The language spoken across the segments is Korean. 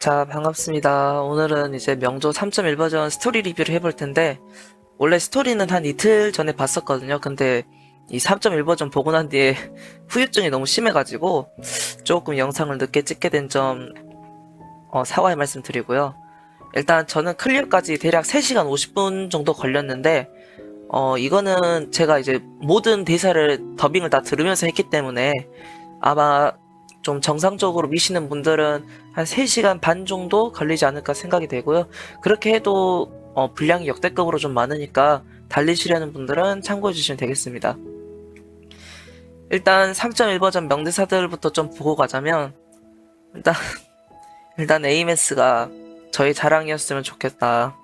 자, 반갑습니다. 오늘은 이제 명조 3.1 버전 스토리 리뷰를 해볼 텐데, 원래 스토리는 한 이틀 전에 봤었거든요. 근데 이 3.1 버전 보고 난 뒤에 후유증이 너무 심해가지고, 조금 영상을 늦게 찍게 된 점, 사과의 말씀 드리고요. 일단 저는 클리어까지 대략 3시간 50분 정도 걸렸는데, 이거는 제가 이제 모든 대사를 더빙을 다 들으면서 했기 때문에, 아마 좀 정상적으로 미시는 분들은 한 3시간 반 정도 걸리지 않을까 생각이 되고요. 그렇게 해도 분량이 역대급으로 좀 많으니까 달리시려는 분들은 참고해 주시면 되겠습니다. 일단 3.1 버전 명대사들부터 좀 보고 가자면 일단 일단 AMS가 저의 자랑이었으면 좋겠다.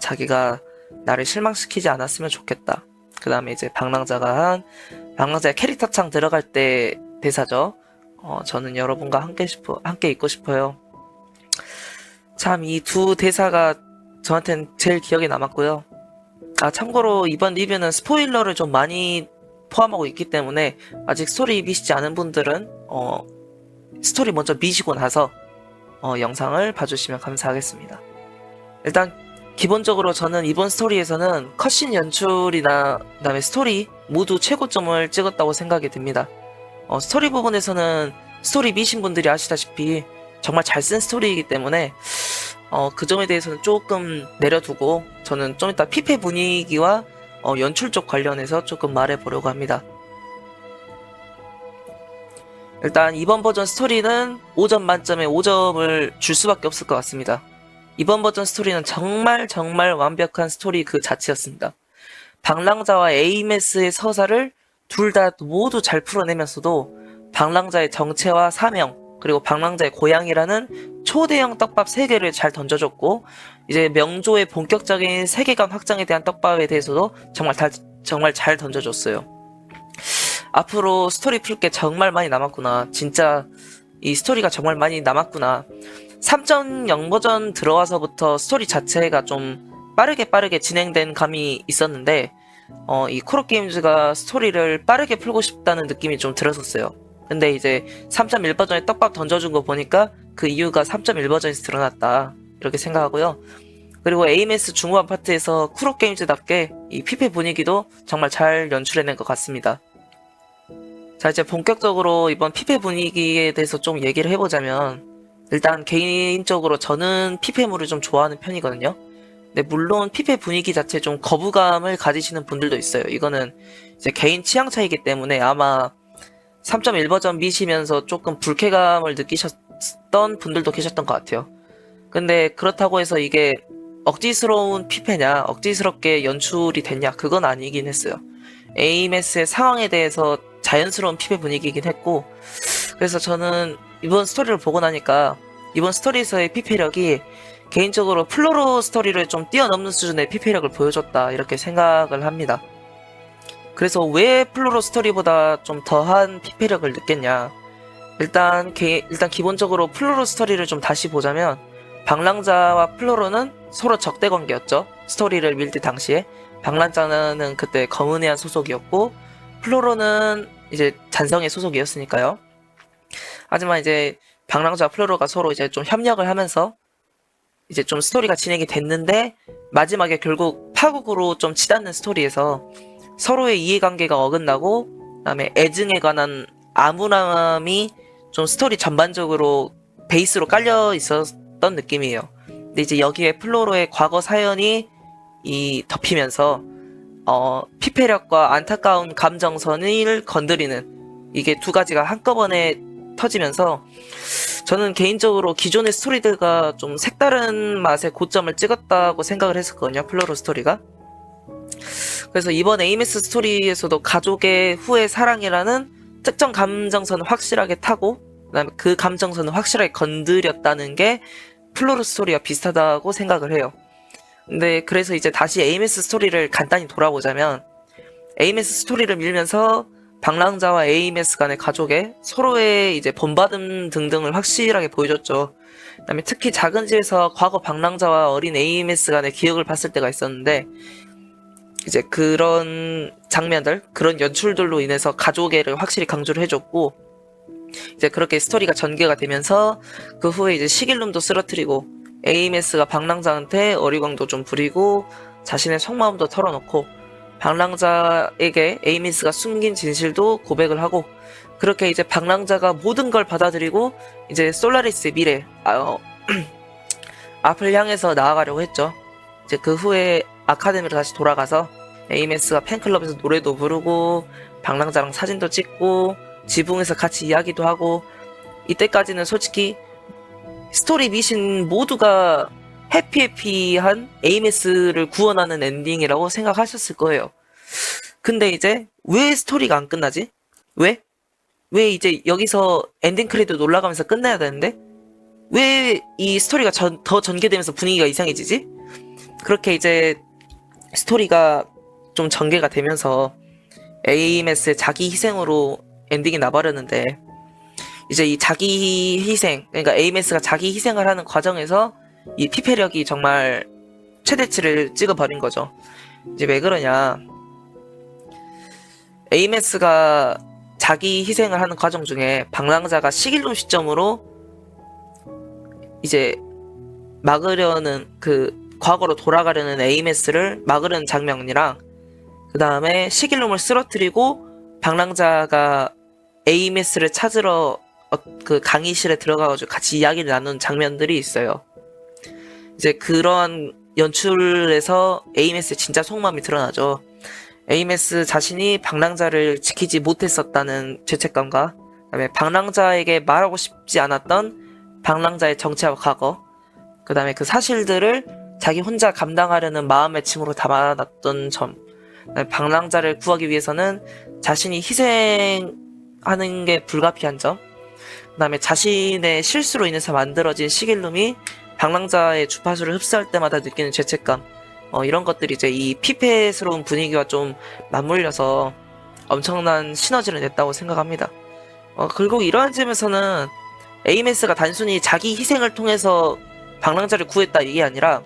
자기가 나를 실망시키지 않았으면 좋겠다. 그 다음에 이제 방랑자의 캐릭터 창 들어갈 때 대사죠. 저는 여러분과 함께 있고 싶어요. 참, 이 두 대사가 저한텐 제일 기억에 남았고요. 참고로 이번 리뷰는 스포일러를 좀 많이 포함하고 있기 때문에 아직 스토리 미시지 않은 분들은, 스토리 먼저 미시고 나서, 영상을 봐주시면 감사하겠습니다. 일단, 기본적으로 저는 이번 스토리에서는 컷신 연출이나 그다음에 스토리 모두 최고점을 찍었다고 생각이 듭니다. 스토리 부분에서는 스토리 미신 분들이 아시다시피 정말 잘 쓴 스토리이기 때문에 그 점에 대해서는 조금 내려두고 저는 좀 이따 피페 분위기와 연출 쪽 관련해서 조금 말해보려고 합니다. 일단 이번 버전 스토리는 5점 만점에 5점을 줄 수밖에 없을 것 같습니다. 이번 버전 스토리는 정말 완벽한 스토리 그 자체였습니다. 방랑자와 에이메스의 서사를 둘 다 모두 잘 풀어내면서도 방랑자의 정체와 사명, 그리고 방랑자의 고향이라는 초대형 떡밥 3개를 잘 던져줬고, 이제 명조의 본격적인 세계관 확장에 대한 떡밥에 대해서도 정말 잘 던져줬어요. 앞으로 스토리 풀 게 정말 많이 남았구나. 진짜 이 스토리가 정말 많이 남았구나. 3.0 버전 들어와서부터 스토리 자체가 좀 빠르게 진행된 감이 있었는데, 이 코로게임즈가 스토리를 빠르게 풀고 싶다는 느낌이 좀 들었었어요. 근데 이제 3.1 버전에 떡밥 던져준 거 보니까 그 이유가 3.1 버전에서 드러났다. 이렇게 생각하고요. 그리고 AMS 중후반 파트에서 쿠로게임즈답게 이 피페 분위기도 정말 잘 연출해낸 것 같습니다. 자, 이제 본격적으로 이번 피페 분위기에 대해서 좀 얘기를 해보자면, 일단 개인적으로 저는 피페물을 좀 좋아하는 편이거든요. 근데 물론 피페 분위기 자체에 좀 거부감을 가지시는 분들도 있어요. 이거는 이제 개인 취향 차이기 때문에 아마 3.1 버전 미시면서 조금 불쾌감을 느끼셨던 분들도 계셨던 것 같아요. 근데 그렇다고 해서 이게 억지스러운 피페냐, 억지스럽게 연출이 됐냐, 그건 아니긴 했어요. AMS의 상황에 대해서 자연스러운 피페 분위기이긴 했고, 그래서 저는 이번 스토리를 보고 나니까 이번 스토리에서의 피페력이 개인적으로 플로로 스토리를 좀 뛰어넘는 수준의 피페력을 보여줬다, 이렇게 생각을 합니다. 그래서 왜 플로로 스토리보다 좀 더한 피페력을 느꼈냐. 일단 기본적으로 플로로 스토리를 좀 다시 보자면, 방랑자와 플로로는 서로 적대 관계였죠. 스토리를 밀 때 당시에. 방랑자는 그때 검은해안 소속이었고, 플로로는 이제 잔성의 소속이었으니까요. 하지만 이제 방랑자와 플로로가 서로 이제 좀 협력을 하면서 이제 좀 스토리가 진행이 됐는데, 마지막에 결국 파국으로 좀 치닫는 스토리에서 서로의 이해관계가 어긋나고, 그다음에 애증에 관한 암울함이 좀 스토리 전반적으로 베이스로 깔려 있었던 느낌이에요. 근데 이제 여기에 플로로의 과거 사연이 덮이면서 피폐력과 안타까운 감정선을 건드리는, 이게 두 가지가 한꺼번에 터지면서 저는 개인적으로 기존의 스토리들과 좀 색다른 맛의 고점을 찍었다고 생각을 했었거든요. 플로로 스토리가. 그래서 이번 AMS 스토리에서도 가족의 후회 사랑이라는 특정 감정선을 확실하게 타고, 그다음에 그 감정선을 확실하게 건드렸다는 게 플로로 스토리와 비슷하다고 생각을 해요. 근데 그래서 이제 다시 AMS 스토리를 간단히 돌아보자면, AMS 스토리를 밀면서 방랑자와 AMS 간의 가족의 서로의 이제 본받음 등등을 확실하게 보여줬죠. 그다음에 특히 작은 집에서 과거 방랑자와 어린 AMS 간의 기억을 봤을 때가 있었는데, 이제 그런 장면들, 그런 연출들로 인해서 가족애를 확실히 강조를 해줬고, 이제 그렇게 스토리가 전개가 되면서 그 후에 이제 시길룸도 쓰러뜨리고 에이메스가 방랑자한테 어리광도 좀 부리고 자신의 속마음도 털어놓고 방랑자에게 에이메스가 숨긴 진실도 고백을 하고 그렇게 이제 방랑자가 모든 걸 받아들이고 이제 솔라리스의 미래 앞을 향해서 나아가려고 했죠. 이제 그 후에 아카데미로 다시 돌아가서 에이메스가 팬클럽에서 노래도 부르고 방랑자랑 사진도 찍고 지붕에서 같이 이야기도 하고 이때까지는 솔직히 스토리 미신 모두가 해피해피한 에이메스를 구원하는 엔딩이라고 생각하셨을 거예요. 근데 이제 왜 스토리가 안 끝나지? 왜? 왜 이제 여기서 엔딩 크레딧 올라가면서 끝내야 되는데? 왜 이 스토리가 더 전개되면서 분위기가 이상해지지? 그렇게 이제 스토리가 좀 전개가 되면서 에이메스의 자기 희생으로 엔딩이 나버렸는데 이제 이 자기 희생, 그러니까 에이메스가 자기 희생을 하는 과정에서 이 피폐력이 정말 최대치를 찍어버린 거죠. 이제 왜 그러냐? 에이메스가 자기 희생을 하는 과정 중에 방랑자가 시길룸 시점으로 이제 막으려는 그 과거로 돌아가려는 에이메스를 막으려는 장면이랑 그 다음에 시길룸을 쓰러뜨리고 방랑자가 에이메스를 찾으러 그 강의실에 들어가가지고 같이 이야기를 나눈 장면들이 있어요. 이제 그런 연출에서 에이메스의 진짜 속마음이 드러나죠. 에이메스 자신이 방랑자를 지키지 못했었다는 죄책감과 그다음에 방랑자에게 말하고 싶지 않았던 방랑자의 정체와 과거 그 다음에 그 사실들을 자기 혼자 감당하려는 마음의 짐으로 담아놨던 점 방랑자를 구하기 위해서는 자신이 희생하는 게 불가피한 점 그 다음에 자신의 실수로 인해서 만들어진 시길룸이 방랑자의 주파수를 흡수할 때마다 느끼는 죄책감 이런 것들이 이제 이 피폐스러운 분위기와 좀 맞물려서 엄청난 시너지를 냈다고 생각합니다. 그리고 이러한 점에서는 에이메스가 단순히 자기 희생을 통해서 방랑자를 구했다 이게 아니라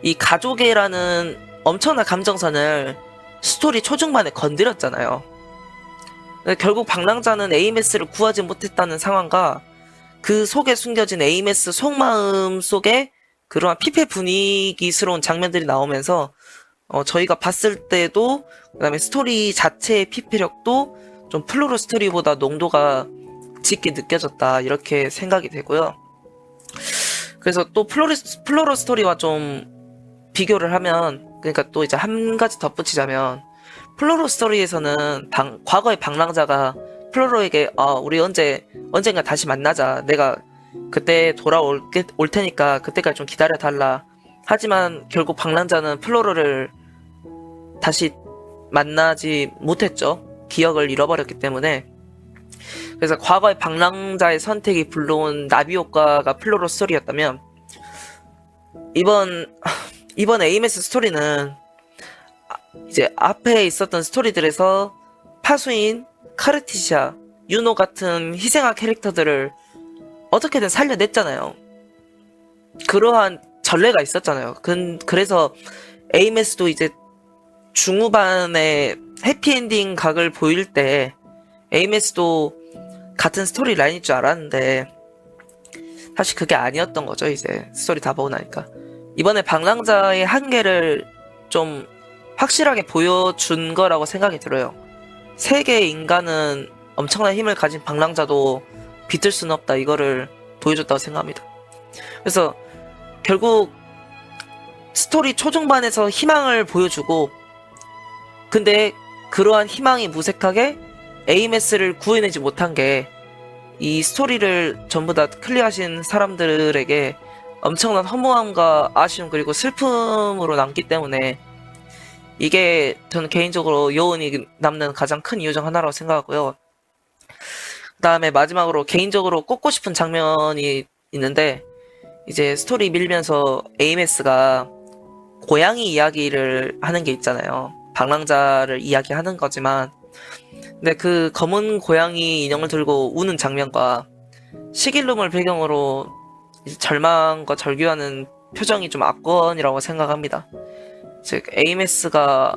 이 가족애라는 엄청난 감정선을 스토리 초중반에 건드렸잖아요. 결국 방랑자는 에이메스를 구하지 못했다는 상황과 그 속에 숨겨진 에이메스 속마음 속에 그러한 피폐 분위기스러운 장면들이 나오면서 저희가 봤을 때도 그다음에 스토리 자체의 피폐력도 좀 플로로 스토리보다 농도가 짙게 느껴졌다 이렇게 생각이 되고요. 그래서 또 플로로 스토리와 좀 비교를 하면 그러니까 또 이제 한 가지 덧붙이자면 플로로 스토리에서는 과거의 방랑자가 플로로에게 우리 언젠가 다시 만나자. 내가 그때 돌아올 테니까 그때까지 좀 기다려달라. 하지만 결국 방랑자는 플로로를 다시 만나지 못했죠. 기억을 잃어버렸기 때문에. 그래서 과거의 방랑자의 선택이 불러온 나비 효과가 플로로 스토리였다면 이번 에이메스 스토리는 이제 앞에 있었던 스토리들에서 파수인, 카르티시아, 유노 같은 희생한 캐릭터들을 어떻게든 살려냈잖아요. 그러한 전례가 있었잖아요. 그래서 에이메스도 이제 중후반에 해피엔딩 각을 보일 때 에이메스도 같은 스토리 라인일 줄 알았는데 사실 그게 아니었던 거죠. 이제 스토리 다 보고 나니까 이번에 방랑자의 한계를 좀 확실하게 보여준 거라고 생각이 들어요. 세계의 인간은 엄청난 힘을 가진 방랑자도 비틀 수는 없다 이거를 보여줬다고 생각합니다. 그래서 결국 스토리 초중반에서 희망을 보여주고 근데 그러한 희망이 무색하게 에이메스를 구해내지 못한 게 이 스토리를 전부 다 클리어하신 사람들에게 엄청난 허무함과 아쉬움 그리고 슬픔으로 남기 때문에 이게 저는 개인적으로 여운이 남는 가장 큰 이유 중 하나라고 생각하고요. 그 다음에 마지막으로 개인적으로 꼽고 싶은 장면이 있는데 이제 스토리 밀면서 에이메스가 고양이 이야기를 하는 게 있잖아요. 방랑자를 이야기하는 거지만 근데 그 검은 고양이 인형을 들고 우는 장면과 시길룸을 배경으로 이제 절망과 절규하는 표정이 좀 압권이라고 생각합니다. 즉 에이메스가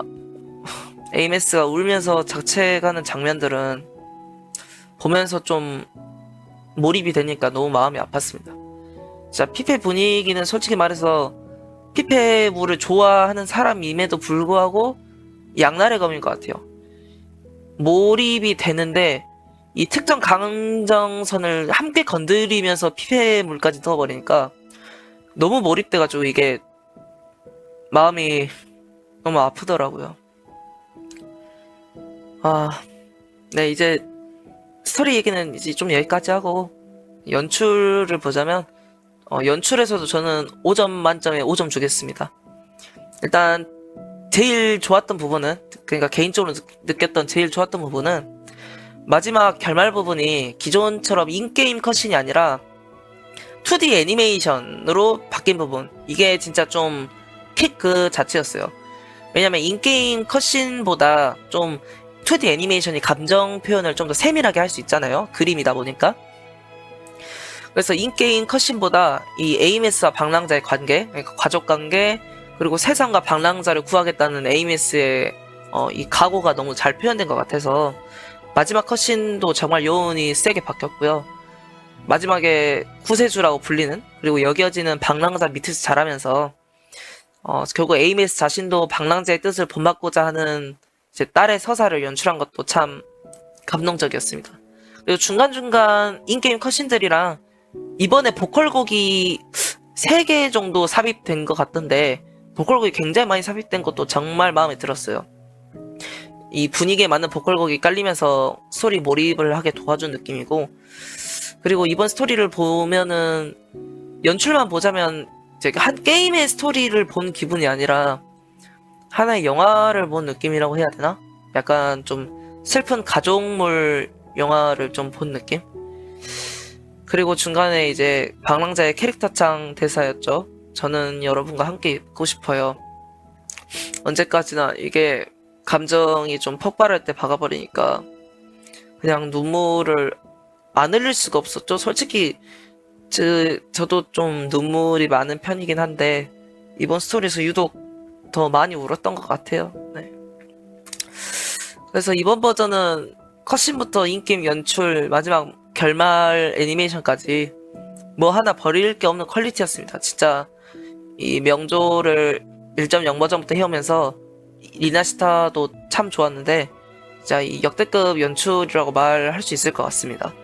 울면서 자책하는 장면들은 보면서 좀 몰입이 되니까 너무 마음이 아팠습니다. 자, 피페 분위기는 솔직히 말해서 피페물을 좋아하는 사람임에도 불구하고 양날의 검인 것 같아요. 몰입이 되는데 이 특정 감정선을 함께 건드리면서 피폐물까지 넣어버리니까 너무 몰입돼가지고 이게 마음이 너무 아프더라고요. 네, 이제 스토리 얘기는 이제 좀 여기까지 하고 연출을 보자면 연출에서도 저는 5점 만점에 5점 주겠습니다. 일단 제일 좋았던 부분은, 그러니까 개인적으로 느꼈던 제일 좋았던 부분은 마지막 결말 부분이 기존처럼 인게임 컷신이 아니라 2D 애니메이션으로 바뀐 부분, 이게 진짜 좀 킥 그 자체였어요. 왜냐면 인게임 컷신보다 좀 2D 애니메이션이 감정 표현을 좀 더 세밀하게 할 수 있잖아요. 그림이다 보니까. 그래서 인게임 컷신보다 이 에이메스와 방랑자의 관계, 그러니까 가족 관계, 그리고 세상과 방랑자를 구하겠다는 에이메스의 이 각오가 너무 잘 표현된 것 같아서 마지막 컷신도 정말 여운이 세게 바뀌었고요. 마지막에 구세주라고 불리는, 그리고 여겨지는 방랑자 밑에서 자라면서 결국 에이메스 자신도 방랑자의 뜻을 본받고자 하는 이제 딸의 서사를 연출한 것도 참 감동적이었습니다. 그리고 중간중간 인게임 컷신들이랑 이번에 보컬곡이 3개 정도 삽입된 것 같던데 보컬곡이 굉장히 많이 삽입된 것도 정말 마음에 들었어요. 이 분위기에 맞는 보컬곡이 깔리면서 스토리 몰입을 하게 도와준 느낌이고, 그리고 이번 스토리를 보면은 연출만 보자면 이제 한 게임의 스토리를 본 기분이 아니라 하나의 영화를 본 느낌이라고 해야 되나? 약간 좀 슬픈 가족물 영화를 좀 본 느낌? 그리고 중간에 이제 방랑자의 캐릭터창 대사였죠. 저는 여러분과 함께 있고 싶어요. 언제까지나, 이게 감정이 좀 폭발할 때 박아버리니까 그냥 눈물을 안 흘릴 수가 없었죠. 솔직히 저도 좀 눈물이 많은 편이긴 한데 이번 스토리에서 유독 더 많이 울었던 것 같아요. 네. 그래서 이번 버전은 컷신부터 인게임 연출, 마지막 결말 애니메이션까지 뭐 하나 버릴 게 없는 퀄리티였습니다. 진짜 이 명조를 1.0 버전부터 해오면서 리나시타도 참 좋았는데 진짜 이 역대급 연출이라고 말할 수 있을 것 같습니다.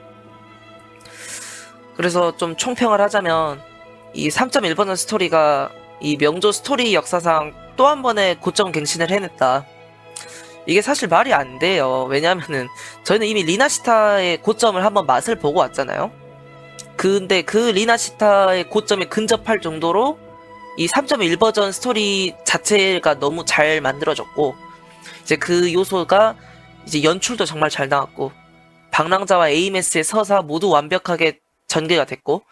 그래서 좀 총평을 하자면 이 3.1 버전 스토리가 이 명조 스토리 역사상 또 한 번의 고점 갱신을 해냈다. 이게 사실 말이 안 돼요. 왜냐면은 저희는 이미 리나시타의 고점을 한번 맛을 보고 왔잖아요. 근데 그 리나시타의 고점에 근접할 정도로 이 3.1 버전 스토리 자체가 너무 잘 만들어졌고, 이제 그 요소가 이제 연출도 정말 잘 나왔고, 방랑자와 에이메스의 서사 모두 완벽하게 전개가 됐고,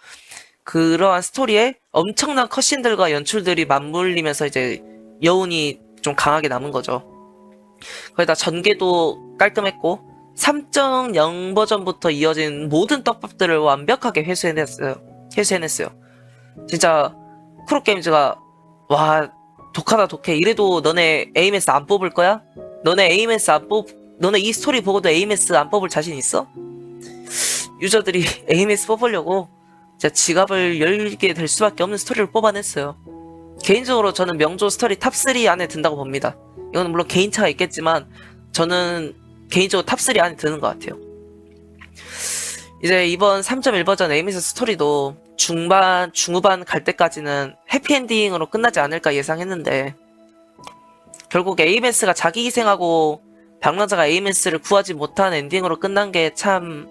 그러한 스토리에 엄청난 컷신들과 연출들이 맞물리면서 이제 여운이 좀 강하게 남은 거죠. 거기다 전개도 깔끔했고 3.0 버전부터 이어진 모든 떡밥들을 완벽하게 회수해냈어요. 진짜 크로게임즈가 와, 독하다 독해. 이래도 너네 에이메스 안 뽑을 거야? 너네 이 스토리 보고도 에이메스 안 뽑을 자신 있어? 유저들이 에이메스 뽑으려고 진짜 지갑을 열게 될 수밖에 없는 스토리를 뽑아냈어요. 개인적으로 저는 명조 스토리 탑3 안에 든다고 봅니다. 이건 물론 개인차가 있겠지만 저는 개인적으로 탑3 안에 드는 것 같아요. 이제 이번 3.1 버전 에이미스 스토리도 중후반 갈 때까지는 해피엔딩으로 끝나지 않을까 예상했는데 결국 에이메스가 자기 희생하고 방랑자가 에이메스를 구하지 못한 엔딩으로 끝난 게 참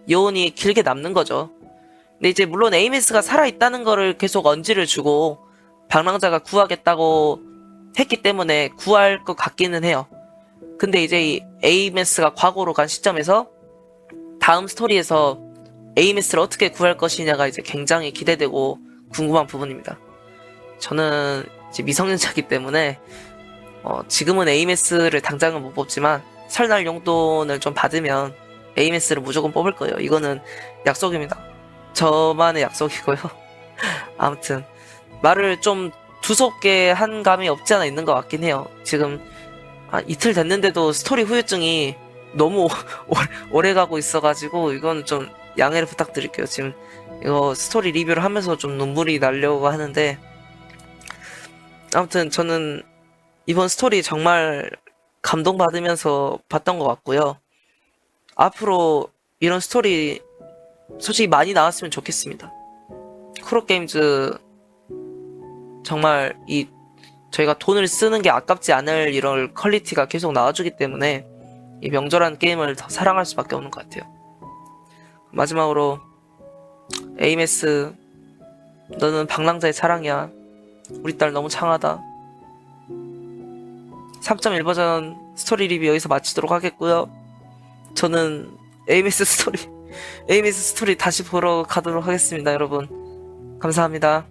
여운이 길게 남는 거죠. 근데 이제 물론 에이메스가 살아있다는 거를 계속 언지를 주고 방랑자가 구하겠다고 했기 때문에 구할 것 같기는 해요. 근데 이제 이 에이메스가 과거로 간 시점에서 다음 스토리에서 에이메스를 어떻게 구할 것이냐가 이제 굉장히 기대되고 궁금한 부분입니다. 저는 이제 미성년자이기 때문에 지금은 에이메스를 당장은 못 뽑지만 설날 용돈을 좀 받으면 에이메스를 무조건 뽑을 거예요. 이거는 약속입니다. 저만의 약속이고요. 아무튼 말을 좀 두껍게 한 감이 없지 않아 있는 것 같긴 해요. 지금 이틀 됐는데도 스토리 후유증이 너무 오래 가고 있어가지고 이건 좀 양해를 부탁드릴게요. 지금 이거 스토리 리뷰를 하면서 좀 눈물이 나려고 하는데, 아무튼 저는 이번 스토리 정말 감동받으면서 봤던 것 같고요. 앞으로 이런 스토리 솔직히 많이 나왔으면 좋겠습니다. 쿠로게임즈 정말 저희가 돈을 쓰는 게 아깝지 않을 이런 퀄리티가 계속 나와주기 때문에 이 명절한 게임을 더 사랑할 수밖에 없는 것 같아요. 마지막으로 에이메스, 너는 방랑자의 사랑이야. 우리 딸 너무 창하다. 3.1 버전 스토리 리뷰 여기서 마치도록 하겠고요. 저는 에이메스 스토리 다시 보러 가도록 하겠습니다, 여러분. 감사합니다.